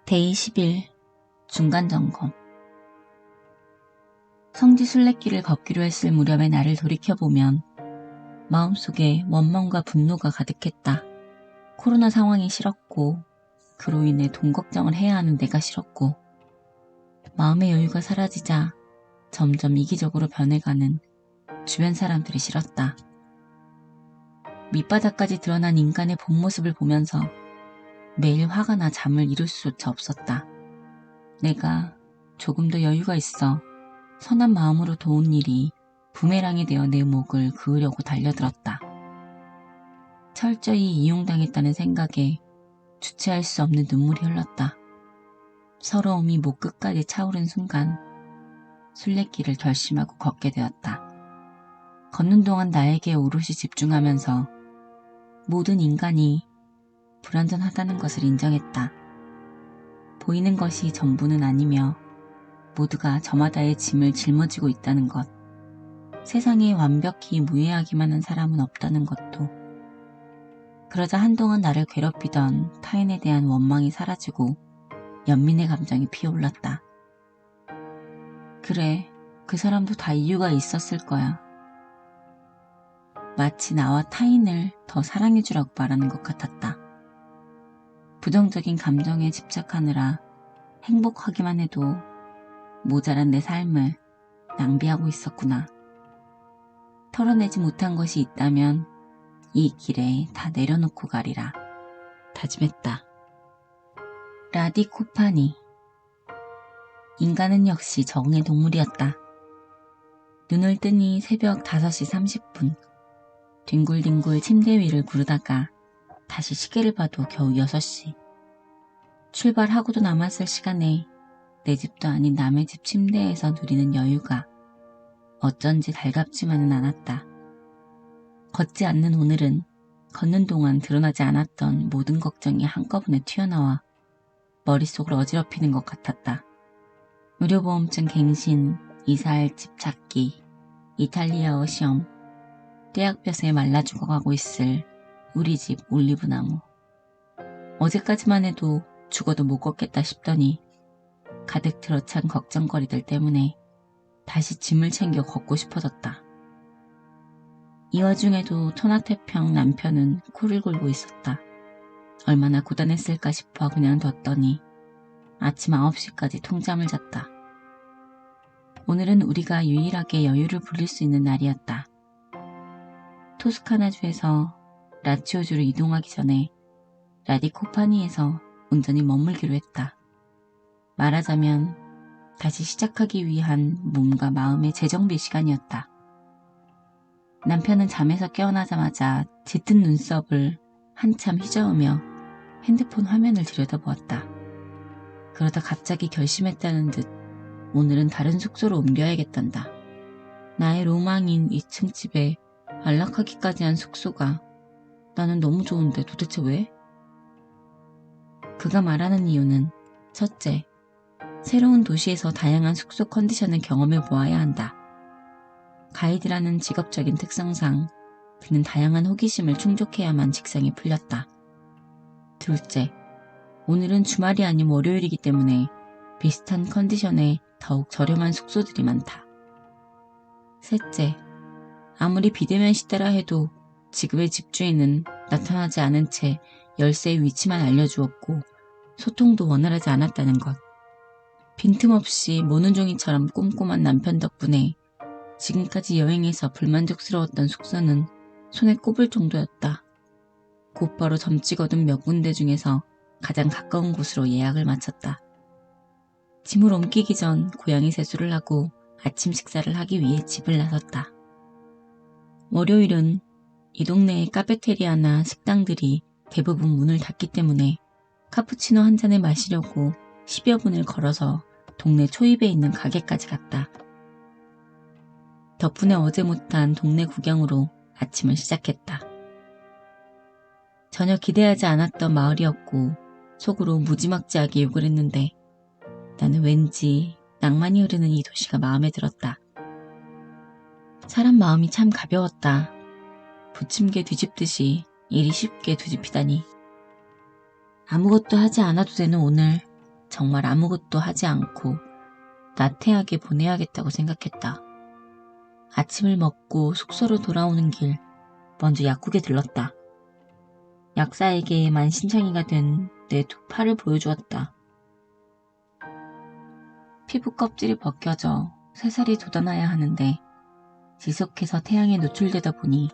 데이 10일 중간점검. 성지 순례길을 걷기로 했을 무렵의 나를 돌이켜보면 마음속에 원망과 분노가 가득했다. 코로나 상황이 싫었고 그로 인해 돈 걱정을 해야 하는 내가 싫었고 마음의 여유가 사라지자 점점 이기적으로 변해가는 주변 사람들이 싫었다. 밑바닥까지 드러난 인간의 본 모습을 보면서 매일 화가 나 잠을 이룰 수조차 없었다. 내가 조금 더 여유가 있어 선한 마음으로 도운 일이 부메랑이 되어 내 목을 그으려고 달려들었다. 철저히 이용당했다는 생각에 주체할 수 없는 눈물이 흘렀다. 서러움이 목 끝까지 차오른 순간 순례길을 결심하고 걷게 되었다. 걷는 동안 나에게 오롯이 집중하면서 모든 인간이 불완전하다는 것을 인정했다. 보이는 것이 전부는 아니며 모두가 저마다의 짐을 짊어지고 있다는 것, 세상에 완벽히 무해하기만 한 사람은 없다는 것도. 그러자 한동안 나를 괴롭히던 타인에 대한 원망이 사라지고 연민의 감정이 피어올랐다. 그래, 그 사람도 다 이유가 있었을 거야. 마치 나와 타인을 더 사랑해주라고 말하는 것 같았다. 부정적인 감정에 집착하느라 행복하기만 해도 모자란 내 삶을 낭비하고 있었구나. 털어내지 못한 것이 있다면 이 길에 다 내려놓고 가리라 다짐했다. 라디코파니. 인간은 역시 정의 동물이었다. 눈을 뜨니 새벽 5시 30분. 뒹굴뒹굴 침대 위를 구르다가 다시 시계를 봐도 겨우 6시. 출발하고도 남았을 시간에 내 집도 아닌 남의 집 침대에서 누리는 여유가 어쩐지 달갑지만은 않았다. 걷지 않는 오늘은 걷는 동안 드러나지 않았던 모든 걱정이 한꺼번에 튀어나와 머릿속을 어지럽히는 것 같았다. 의료보험증 갱신, 이사할 집 찾기, 이탈리아어 시험, 떼약볕에 말라 죽어가고 있을 우리 집 올리브나무. 어제까지만 해도 죽어도 못 걷겠다 싶더니 가득 들어찬 걱정거리들 때문에 다시 짐을 챙겨 걷고 싶어졌다. 이 와중에도 토나태평 남편은 코를 골고 있었다. 얼마나 고단했을까 싶어 그냥 뒀더니 아침 9시까지 통잠을 잤다. 오늘은 우리가 유일하게 여유를 부릴 수 있는 날이었다. 토스카나주에서 라치오주로 이동하기 전에 라디코파니에서 온전히 머물기로 했다. 말하자면 다시 시작하기 위한 몸과 마음의 재정비 시간이었다. 남편은 잠에서 깨어나자마자 짙은 눈썹을 한참 휘저으며 핸드폰 화면을 들여다보았다. 그러다 갑자기 결심했다는 듯 오늘은 다른 숙소로 옮겨야겠단다. 나의 로망인 2층 집에 안락하기까지 한 숙소가 나는 너무 좋은데 도대체 왜? 그가 말하는 이유는 첫째, 새로운 도시에서 다양한 숙소 컨디션을 경험해 보아야 한다. 가이드라는 직업적인 특성상 그는 다양한 호기심을 충족해야만 직성이 풀렸다. 둘째, 오늘은 주말이 아닌 월요일이기 때문에 비슷한 컨디션에 더욱 저렴한 숙소들이 많다. 셋째, 아무리 비대면 시대라 해도 지금의 집주인은 나타나지 않은 채 열쇠의 위치만 알려주었고 소통도 원활하지 않았다는 것. 빈틈없이 모는 종이처럼 꼼꼼한 남편 덕분에 지금까지 여행에서 불만족스러웠던 숙소는 손에 꼽을 정도였다. 곧바로 점찍 얻은 몇 군데 중에서 가장 가까운 곳으로 예약을 마쳤다. 짐을 옮기기 전 고양이 세수를 하고 아침 식사를 하기 위해 집을 나섰다. 월요일은 이 동네의 카페테리아나 식당들이 대부분 문을 닫기 때문에 카푸치노 한 잔을 마시려고 10여 분을 걸어서 동네 초입에 있는 가게까지 갔다. 덕분에 어제 못한 동네 구경으로 아침을 시작했다. 전혀 기대하지 않았던 마을이었고 속으로 무지막지하게 욕을 했는데 나는 왠지 낭만이 흐르는 이 도시가 마음에 들었다. 사람 마음이 참 가벼웠다. 부침개 뒤집듯이 일이 쉽게 뒤집히다니. 아무것도 하지 않아도 되는 오늘, 정말 아무것도 하지 않고 나태하게 보내야겠다고 생각했다. 아침을 먹고 숙소로 돌아오는 길 먼저 약국에 들렀다. 약사에게 만신창이가 된 내 두 팔을 보여주었다. 피부 껍질이 벗겨져 새살이 돋아나야 하는데 지속해서 태양에 노출되다 보니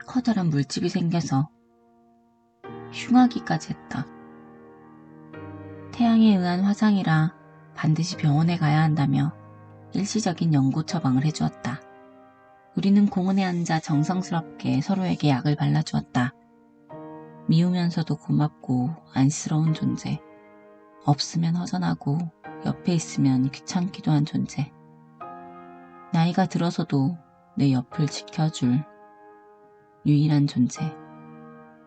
커다란 물집이 생겨서 흉하기까지 했다. 태양에 의한 화상이라 반드시 병원에 가야 한다며 일시적인 연고 처방을 해주었다. 우리는 공원에 앉아 정성스럽게 서로에게 약을 발라주었다. 미우면서도 고맙고 안쓰러운 존재. 없으면 허전하고 옆에 있으면 귀찮기도 한 존재. 나이가 들어서도 내 옆을 지켜줄 유일한 존재.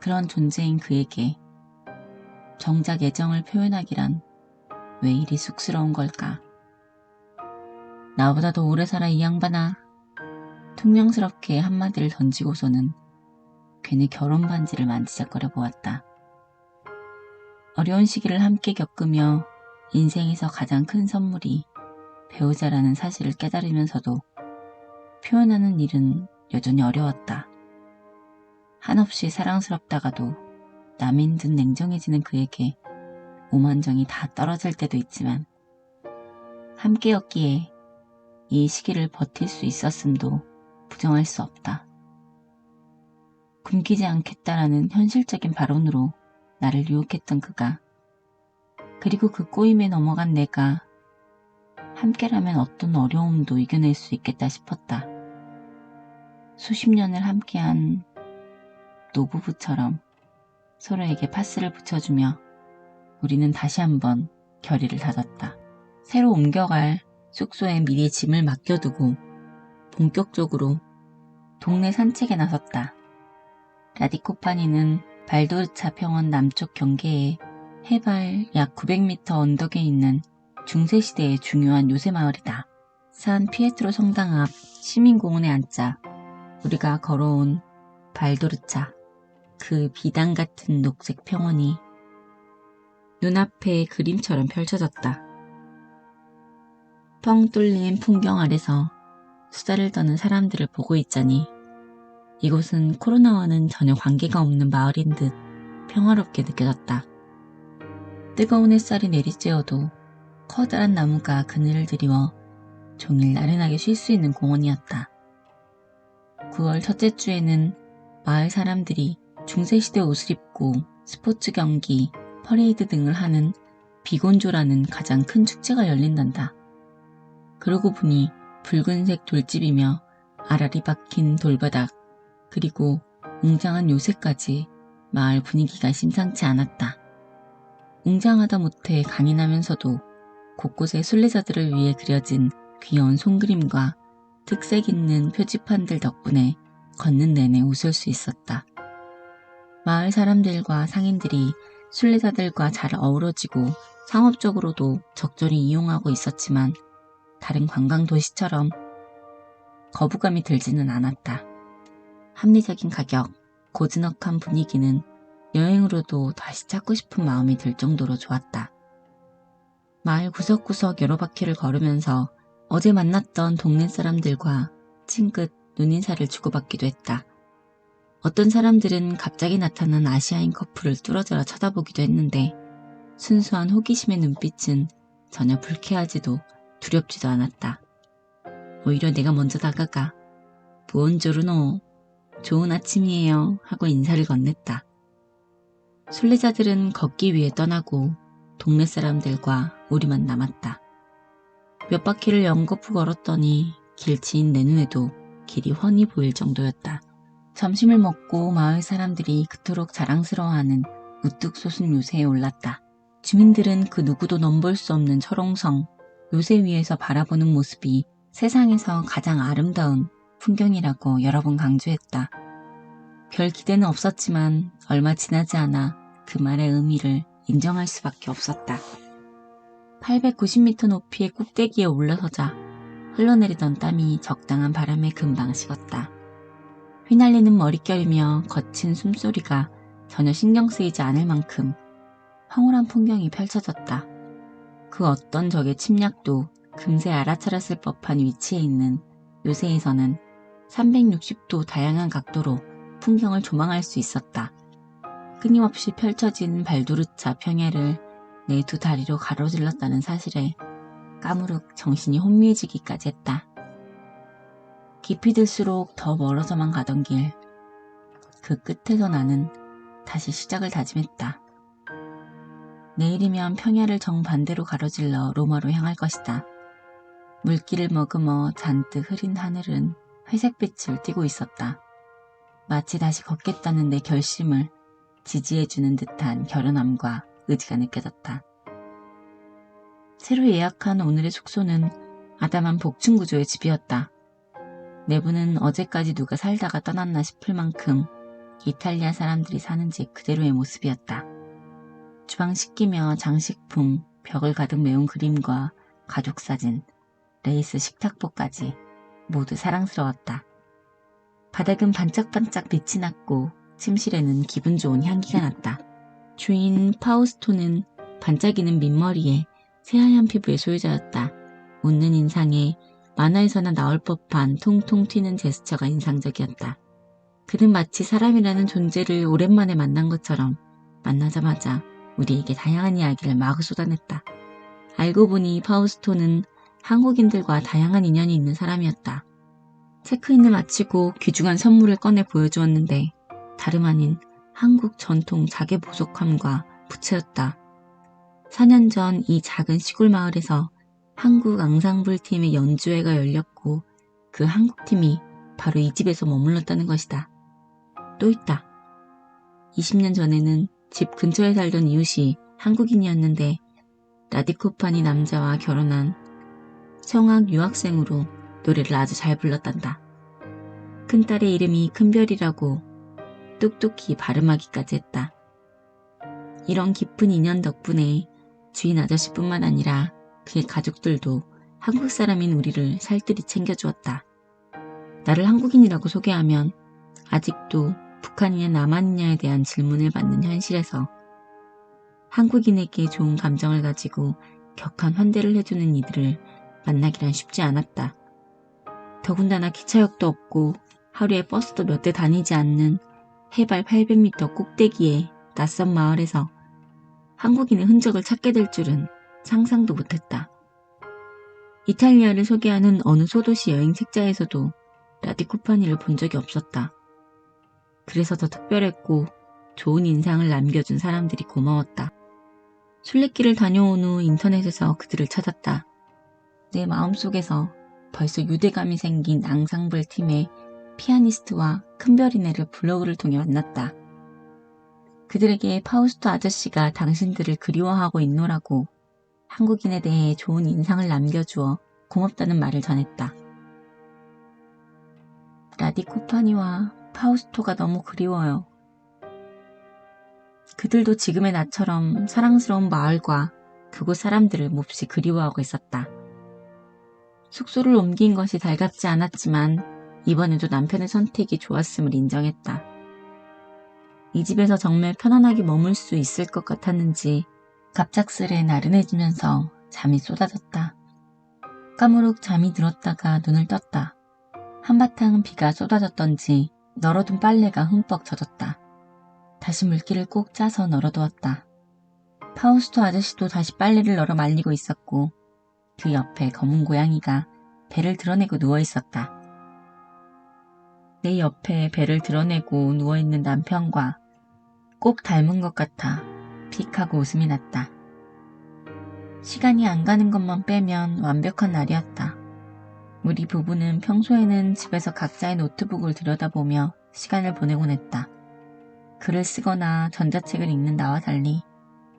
그런 존재인 그에게 정작 애정을 표현하기란 왜 이리 쑥스러운 걸까? 나보다 더 오래 살아 이 양반아. 퉁명스럽게 한마디를 던지고서는 괜히 결혼 반지를 만지작거려 보았다. 어려운 시기를 함께 겪으며 인생에서 가장 큰 선물이 배우자라는 사실을 깨달으면서도 표현하는 일은 여전히 어려웠다. 한없이 사랑스럽다가도 남인 듯 냉정해지는 그에게 오만정이 다 떨어질 때도 있지만 함께였기에 이 시기를 버틸 수 있었음도 부정할 수 없다. 굶기지 않겠다라는 현실적인 발언으로 나를 유혹했던 그가, 그리고 그 꼬임에 넘어간 내가 함께라면 어떤 어려움도 이겨낼 수 있겠다 싶었다. 수십 년을 함께한 노부부처럼 서로에게 파스를 붙여주며 우리는 다시 한번 결의를 다졌다. 새로 옮겨갈 숙소에 미리 짐을 맡겨두고 본격적으로 동네 산책에 나섰다. 라디코파니는 발도르차 평원 남쪽 경계에 해발 약 900m 언덕에 있는 중세시대의 중요한 요새 마을이다. 산 피에트로 성당 앞 시민공원에 앉자 우리가 걸어온 발도르차, 그 비단 같은 녹색 평원이 눈앞에 그림처럼 펼쳐졌다. 펑 뚫린 풍경 아래서 수다를 떠는 사람들을 보고 있자니 이곳은 코로나와는 전혀 관계가 없는 마을인 듯 평화롭게 느껴졌다. 뜨거운 햇살이 내리쬐어도 커다란 나무가 그늘을 드리워 종일 나른하게 쉴 수 있는 공원이었다. 9월 첫째 주에는 마을 사람들이 중세시대 옷을 입고 스포츠 경기, 퍼레이드 등을 하는 비곤조라는 가장 큰 축제가 열린단다. 그러고 보니 붉은색 돌집이며 아라리 박힌 돌바닥, 그리고 웅장한 요새까지 마을 분위기가 심상치 않았다. 웅장하다 못해 강인하면서도 곳곳에 순례자들을 위해 그려진 귀여운 손그림과 특색 있는 표지판들 덕분에 걷는 내내 웃을 수 있었다. 마을 사람들과 상인들이 순례자들과 잘 어우러지고 상업적으로도 적절히 이용하고 있었지만 다른 관광 도시처럼 거부감이 들지는 않았다. 합리적인 가격, 고즈넉한 분위기는 여행으로도 다시 찾고 싶은 마음이 들 정도로 좋았다. 마을 구석구석 여러 바퀴를 걸으면서 어제 만났던 동네 사람들과 찡긋 눈인사를 주고받기도 했다. 어떤 사람들은 갑자기 나타난 아시아인 커플을 뚫어져라 쳐다보기도 했는데 순수한 호기심의 눈빛은 전혀 불쾌하지도 두렵지도 않았다. 오히려 내가 먼저 다가가 부온조르노, 좋은 아침이에요 하고 인사를 건넸다. 순례자들은 걷기 위해 떠나고 동네 사람들과 우리만 남았다. 몇 바퀴를 연거푸 걸었더니 길치인 내 눈에도 길이 훤히 보일 정도였다. 점심을 먹고 마을 사람들이 그토록 자랑스러워하는 우뚝 솟은 요새에 올랐다. 주민들은 그 누구도 넘볼 수 없는 철옹성, 요새 위에서 바라보는 모습이 세상에서 가장 아름다운 풍경이라고 여러 번 강조했다. 별 기대는 없었지만 얼마 지나지 않아 그 말의 의미를 인정할 수밖에 없었다. 890m 높이의 꼭대기에 올라서자 흘러내리던 땀이 적당한 바람에 금방 식었다. 휘날리는 머릿결이며 거친 숨소리가 전혀 신경 쓰이지 않을 만큼 황홀한 풍경이 펼쳐졌다. 그 어떤 적의 침략도 금세 알아차렸을 법한 위치에 있는 요새에서는 360도 다양한 각도로 풍경을 조망할 수 있었다. 끊임없이 펼쳐진 발두르차 평야를 내 두 다리로 가로질렀다는 사실에 까무룩 정신이 혼미해지기까지 했다. 깊이 들수록 더 멀어져만 가던 길, 그 끝에서 나는 다시 시작을 다짐했다. 내일이면 평야를 정반대로 가로질러 로마로 향할 것이다. 물기를 머금어 잔뜩 흐린 하늘은 회색빛을 띠고 있었다. 마치 다시 걷겠다는 내 결심을 지지해주는 듯한 결연함과 의지가 느껴졌다. 새로 예약한 오늘의 숙소는 아담한 복층 구조의 집이었다. 내부는 어제까지 누가 살다가 떠났나 싶을 만큼 이탈리아 사람들이 사는 집 그대로의 모습이었다. 주방 식기며 장식품, 벽을 가득 메운 그림과 가족사진, 레이스 식탁보까지 모두 사랑스러웠다. 바닥은 반짝반짝 빛이 났고 침실에는 기분 좋은 향기가 났다. 주인 파우스토는 반짝이는 민머리에 새하얀 피부의 소유자였다. 웃는 인상에 만화에서나 나올 법한 통통 튀는 제스처가 인상적이었다. 그는 마치 사람이라는 존재를 오랜만에 만난 것처럼 만나자마자 우리에게 다양한 이야기를 마구 쏟아냈다. 알고 보니 파우스토는 한국인들과 다양한 인연이 있는 사람이었다. 체크인을 마치고 귀중한 선물을 꺼내 보여주었는데 다름 아닌 한국 전통 자개 보석함과 부채였다. 4년 전 이 작은 시골 마을에서 한국 앙상블 팀의 연주회가 열렸고 그 한국팀이 바로 이 집에서 머물렀다는 것이다. 또 있다. 20년 전에는 집 근처에 살던 이웃이 한국인이었는데 라디코파니 남자와 결혼한 성악 유학생으로 노래를 아주 잘 불렀단다. 큰딸의 이름이 큰별이라고 똑똑히 발음하기까지 했다. 이런 깊은 인연 덕분에 주인 아저씨뿐만 아니라 그의 가족들도 한국 사람인 우리를 살뜰히 챙겨주었다. 나를 한국인이라고 소개하면 아직도 북한이냐 남한이냐에 대한 질문을 받는 현실에서 한국인에게 좋은 감정을 가지고 격한 환대를 해주는 이들을 만나기란 쉽지 않았다. 더군다나 기차역도 없고 하루에 버스도 몇 대 다니지 않는 해발 800m 꼭대기의 낯선 마을에서 한국인의 흔적을 찾게 될 줄은 상상도 못했다. 이탈리아를 소개하는 어느 소도시 여행 책자에서도 라디코파니를 본 적이 없었다. 그래서 더 특별했고 좋은 인상을 남겨준 사람들이 고마웠다. 순례길을 다녀온 후 인터넷에서 그들을 찾았다. 내 마음속에서 벌써 유대감이 생긴 앙상블 팀의 피아니스트와 큰별이네를 블로그를 통해 만났다. 그들에게 파우스토 아저씨가 당신들을 그리워하고 있노라고 한국인에 대해 좋은 인상을 남겨주어 고맙다는 말을 전했다. 라디코파니와 파우스토가 너무 그리워요. 그들도 지금의 나처럼 사랑스러운 마을과 그곳 사람들을 몹시 그리워하고 있었다. 숙소를 옮긴 것이 달갑지 않았지만 이번에도 남편의 선택이 좋았음을 인정했다. 이 집에서 정말 편안하게 머물 수 있을 것 같았는지 갑작스레 나른해지면서 잠이 쏟아졌다. 까무룩 잠이 들었다가 눈을 떴다. 한바탕 비가 쏟아졌던지 널어둔 빨래가 흠뻑 젖었다. 다시 물기를 꼭 짜서 널어두었다. 파우스토 아저씨도 다시 빨래를 널어 말리고 있었고 그 옆에 검은 고양이가 배를 드러내고 누워있었다. 내 옆에 배를 드러내고 누워있는 남편과 꼭 닮은 것 같아 픽하고 웃음이 났다. 시간이 안 가는 것만 빼면 완벽한 날이었다. 우리 부부는 평소에는 집에서 각자의 노트북을 들여다보며 시간을 보내곤 했다. 글을 쓰거나 전자책을 읽는 나와 달리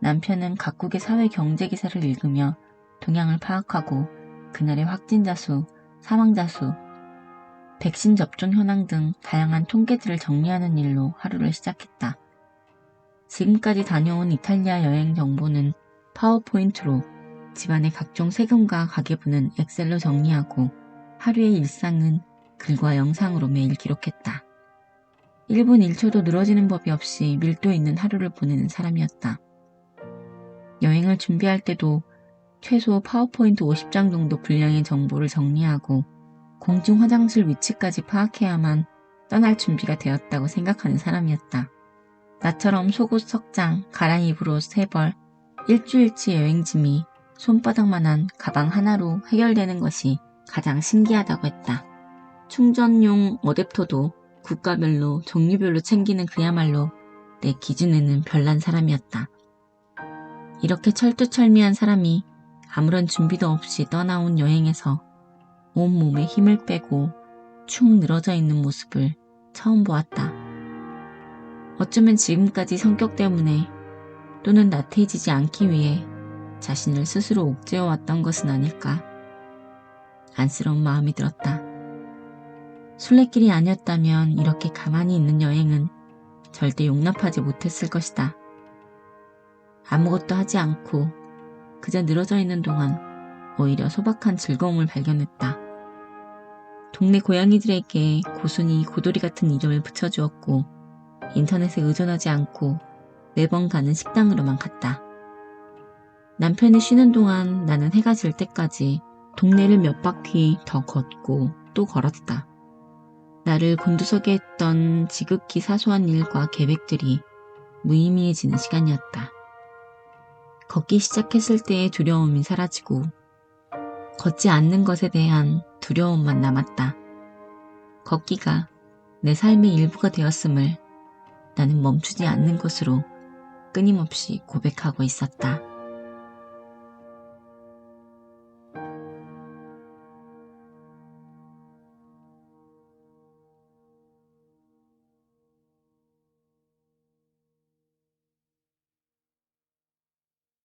남편은 각국의 사회 경제 기사를 읽으며 동향을 파악하고 그날의 확진자 수, 사망자 수, 백신 접종 현황 등 다양한 통계들을 정리하는 일로 하루를 시작했다. 지금까지 다녀온 이탈리아 여행 정보는 파워포인트로, 집안의 각종 세금과 가계부는 엑셀로 정리하고 하루의 일상은 글과 영상으로 매일 기록했다. 1분 1초도 늘어지는 법이 없이 밀도 있는 하루를 보내는 사람이었다. 여행을 준비할 때도 최소 파워포인트 50장 정도 분량의 정보를 정리하고 공중 화장실 위치까지 파악해야만 떠날 준비가 되었다고 생각하는 사람이었다. 나처럼 속옷 석장, 가랑입을 옷 3벌, 일주일치 여행짐이 손바닥만한 가방 하나로 해결되는 것이 가장 신기하다고 했다. 충전용 어댑터도 국가별로 종류별로 챙기는 그야말로 내 기준에는 별난 사람이었다. 이렇게 철두철미한 사람이 아무런 준비도 없이 떠나온 여행에서 온몸에 힘을 빼고 축 늘어져 있는 모습을 처음 보았다. 어쩌면 지금까지 성격 때문에 또는 나태해지지 않기 위해 자신을 스스로 옥죄어왔던 것은 아닐까. 안쓰러운 마음이 들었다. 순례길이 아니었다면 이렇게 가만히 있는 여행은 절대 용납하지 못했을 것이다. 아무것도 하지 않고 그저 늘어져 있는 동안 오히려 소박한 즐거움을 발견했다. 동네 고양이들에게 고순이 고돌이 같은 이름을 붙여주었고 인터넷에 의존하지 않고 매번 가는 식당으로만 갔다. 남편이 쉬는 동안 나는 해가 질 때까지 동네를 몇 바퀴 더 걷고 또 걸었다. 나를 곤두서게 했던 지극히 사소한 일과 계획들이 무의미해지는 시간이었다. 걷기 시작했을 때의 두려움이 사라지고 걷지 않는 것에 대한 두려움만 남았다. 걷기가 내 삶의 일부가 되었음을 나는 멈추지 않는 것으로 끊임없이 고백하고 있었다.